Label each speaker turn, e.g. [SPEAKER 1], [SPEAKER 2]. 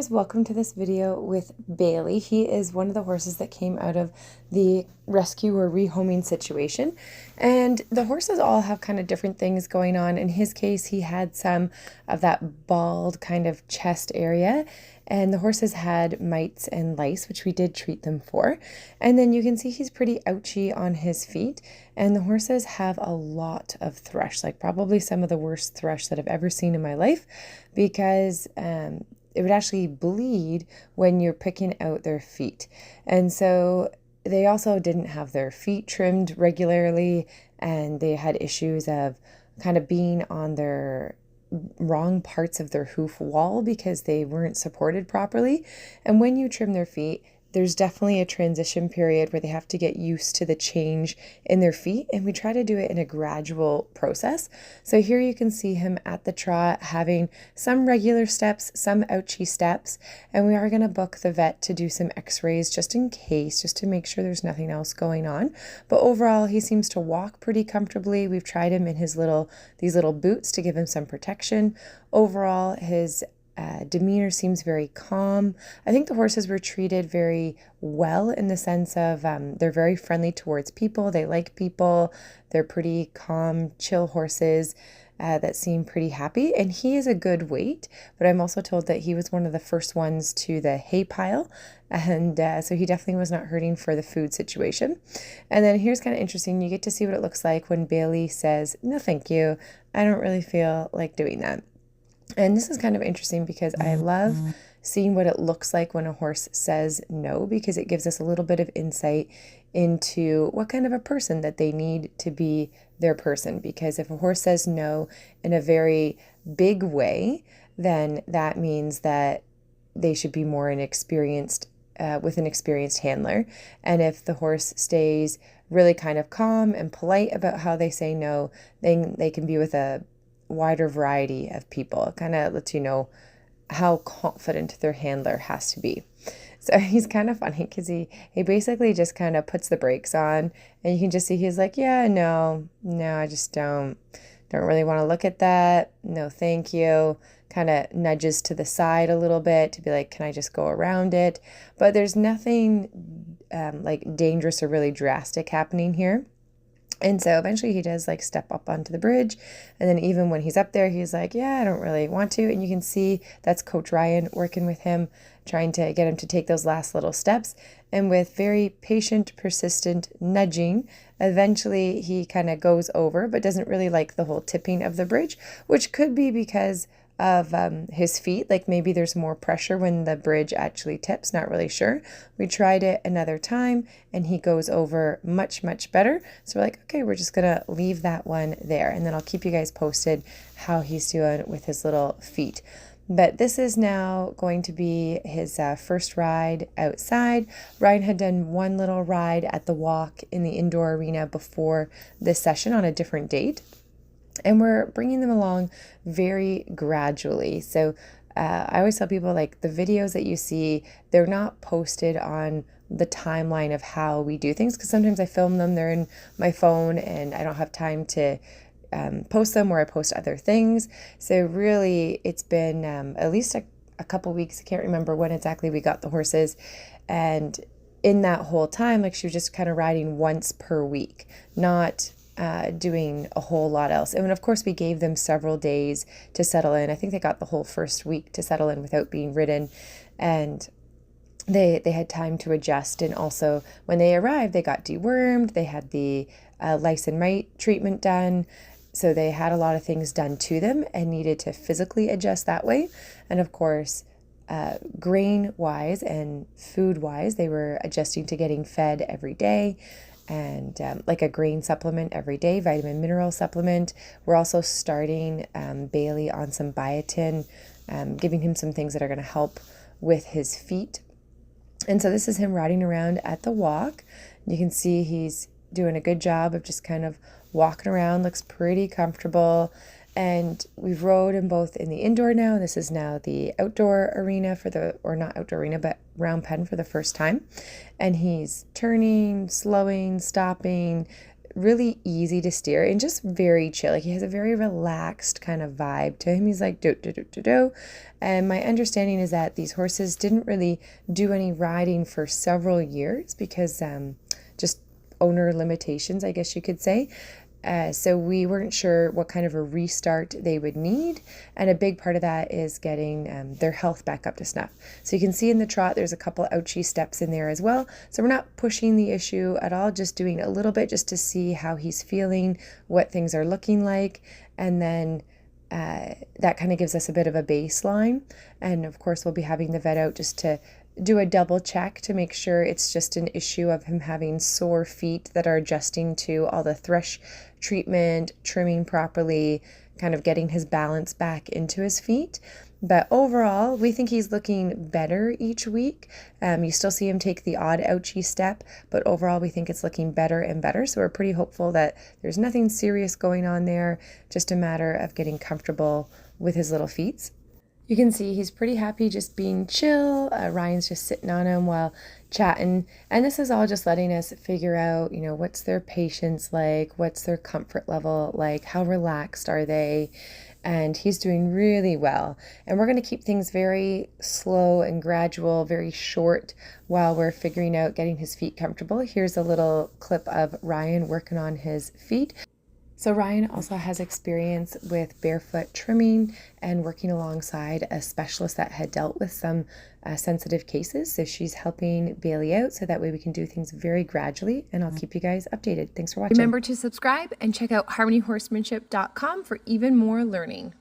[SPEAKER 1] guys, welcome to this video with Bailey. He is one of the horses that came out of the rescue or rehoming situation. And the horses all have kind of different things going on. In his case, he had some of that bald kind of chest area. And the horses had mites and lice, which we did treat them for. And then you can see he's pretty ouchy on his feet. And the horses have a lot of thrush, like probably some of the worst thrush that I've ever seen in my life, because it would actually bleed when you're picking out their feet. And so they also didn't have their feet trimmed regularly, and they had issues of kind of being on their wrong parts of their hoof wall because they weren't supported properly. And when you trim their feet, there's definitely a transition period where they have to get used to the change in their feet, and we try to do it in a gradual process. So here you can see him at the trot having some regular steps, some ouchy steps, and we are going to book the vet to do some x-rays just in case, just to make sure there's nothing else going on. But overall, he seems to walk pretty comfortably. We've tried him in these little boots to give him some protection. Overall, his demeanor seems very calm. I think the horses were treated very well in the sense of they're very friendly towards people. They like people. They're pretty calm, chill horses that seem pretty happy. And he is a good weight, but I'm also told that he was one of the first ones to the hay pile. And so he definitely was not hurting for the food situation. And then here's kind of interesting. You get to see what it looks like when Bailey says, "No, thank you. I don't really feel like doing that." And this is kind of interesting because I love seeing what it looks like when a horse says no, because it gives us a little bit of insight into what kind of a person that they need to be their person. Because if a horse says no in a very big way, then that means that they should be more inexperienced with an experienced handler. And if the horse stays really kind of calm and polite about how they say no, then they can be with a wider variety of people. It kind of lets you know how confident their handler has to be. So he's kind of funny because he basically just kind of puts the brakes on, and you can just see he's like, yeah, no, I just don't really want to look at that. No, thank you. Kind of nudges to the side a little bit to be like, can I just go around it? But there's nothing like dangerous or really drastic happening here. And so eventually he does like step up onto the bridge. And then even when he's up there, he's like, yeah, I don't really want to. And you can see that's Coach Ryan working with him, trying to get him to take those last little steps. And with very patient, persistent nudging, eventually he kind of goes over, but doesn't really like the whole tipping of the bridge, which could be because of his feet. Like maybe there's more pressure when the bridge actually tips, not really sure. We tried it another time and he goes over much, much better. So we're like, okay, we're just gonna leave that one there, and then I'll keep you guys posted how he's doing with his little feet. But this is now going to be his first ride outside. Ryan had done one little ride at the walk in the indoor arena before this session on a different date. And we're bringing them along very gradually. So I always tell people, like, the videos that you see, they're not posted on the timeline of how we do things, because sometimes I film them, they're in my phone, and I don't have time to post them, or I post other things. So really, it's been at least a couple weeks. I can't remember when exactly we got the horses. And in that whole time, like, she was just kind of riding once per week, not doing a whole lot else. And of course, we gave them several days to settle in. I think they got the whole first week to settle in without being ridden, and they had time to adjust. And also, when they arrived, they got dewormed. They had the lice and mite treatment done. So they had a lot of things done to them and needed to physically adjust that way. And of course, grain wise and food wise, they were adjusting to getting fed every day, and like a grain supplement every day, vitamin mineral supplement. We're also starting Bailey on some biotin, giving him some things that are going to help with his feet. And so this is him riding around at the walk. You can see he's doing a good job of just kind of walking around, looks pretty comfortable. And we've rode him both in the indoor now. This is now the outdoor arena or not outdoor arena, but round pen for the first time. And he's turning, slowing, stopping, really easy to steer and just very chill. Like he has a very relaxed kind of vibe to him. He's like, do, do, do, do, do. And my understanding is that these horses didn't really do any riding for several years because just owner limitations, I guess you could say. So we weren't sure what kind of a restart they would need. And a big part of that is getting their health back up to snuff. So you can see in the trot, there's a couple ouchy steps in there as well. So we're not pushing the issue at all, just doing a little bit just to see how he's feeling, what things are looking like. And then that kind of gives us a bit of a baseline. And of course, we'll be having the vet out just to do a double check to make sure it's just an issue of him having sore feet that are adjusting to all the thrush treatment, trimming properly, kind of getting his balance back into his feet. But overall, we think he's looking better each week. You still see him take the odd ouchy step, but overall we think it's looking better and better. So we're pretty hopeful that there's nothing serious going on there, just a matter of getting comfortable with his little feet. You can see he's pretty happy just being chill. Ryan's just sitting on him while chatting. And this is all just letting us figure out, what's their patience like? What's their comfort level like? How relaxed are they? And he's doing really well. And we're going to keep things very slow and gradual, very short while we're figuring out getting his feet comfortable. Here's a little clip of Ryan working on his feet. So Ryan also has experience with barefoot trimming and working alongside a specialist that had dealt with some sensitive cases. So she's helping Bailey out so that way we can do things very gradually, and I'll keep you guys updated. Thanks for watching.
[SPEAKER 2] Remember to subscribe and check out harmonyhorsemanship.com for even more learning.